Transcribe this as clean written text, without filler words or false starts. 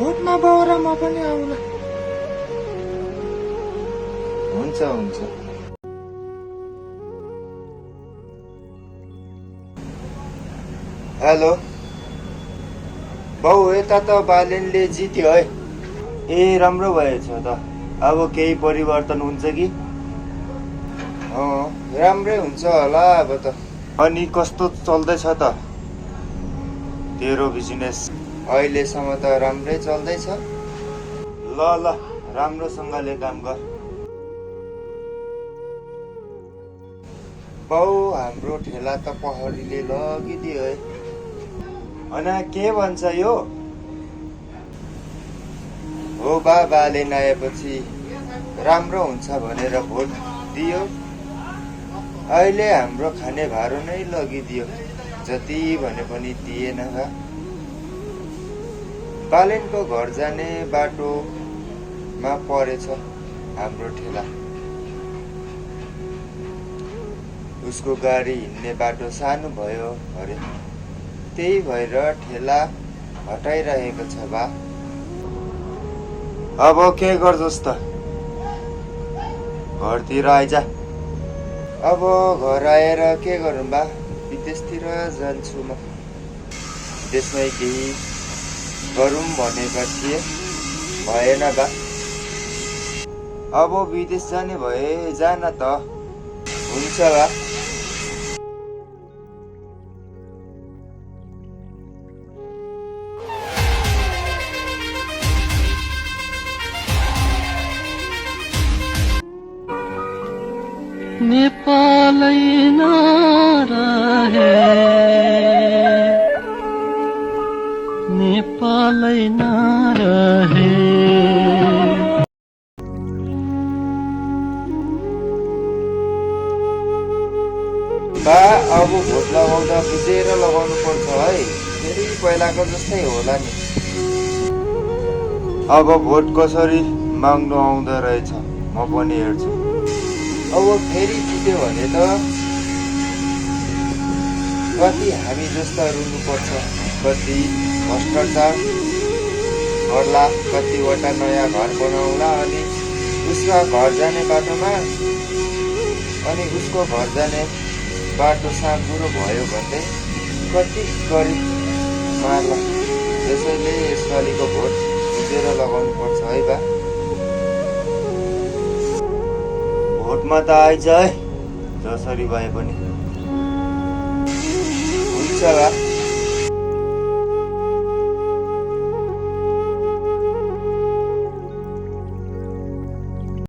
भोटमा बाउ र म पनि आउला। हुन्छ हुन्छ। हेलो बाउ, यता त बालेनले जित्यो है। ए राम्रो भएछ त। अब केही परिवर्तन हुन्छ कि? राम्रै हुन्छ होला अब त। अनि कस्तो चल्दैछ त तेरो बिजनेस? अहिलेसम्म त राम्रै चल्दैछ। ल ल, राम्रोसँगले काम गर। बाउ, हाम्रो ठेला त पहरीले लगिदियो है। अनि के भन्छ यो? हो बाले आएपछि राम्रो हुन्छ भनेर भोट दियो। अहिले हाम्रो खाने भारो नै लगिदियो। जति भने पनि दिएन बा। बालेनको घर जाने बाटोमा परेछ हाम्रो ठेला। उसको गाडी हिँड्ने बाटो सानो भयो अरे, त्यही भएर ठेला हटाइरहेको छ बा। अब के गर्छस् त? घरतिर आइजा। अब घर आएर के गरौँ बा? विदेशतिर जान्छु म। देशमै केही गरौँ भनेका थिए, भएन बा। अब विदेश जाने भए जान त। हुन्छ बा। नेपालै नरहे, नेपालै नरहे। बा, अब भोट लगाउँदा बुझेर लगाउनु पर्छ है। फेरि पहिलाको जस्तै होला नि। अब भोट कसरी माग्नु आउँदो रहेछ म पनि हेर्छु। अब फेरि जित्यो भने त कति हामी जस्ता रुनुपर्छ, कति भ्रष्टाचार गर्ला, कतिवटा नयाँ घर बनाउला, अनि उसका घर जाने बाटोमा अनि उसको घर जाने बाटो साँघुरो भयो भन्दै कति गरिब मार्ला। त्यसैले यसपालिको भोट बुझेर लगाउनु पर्छ है बा। भोटमा त आइज है, जसरी भए पनि। हुन्छ बा।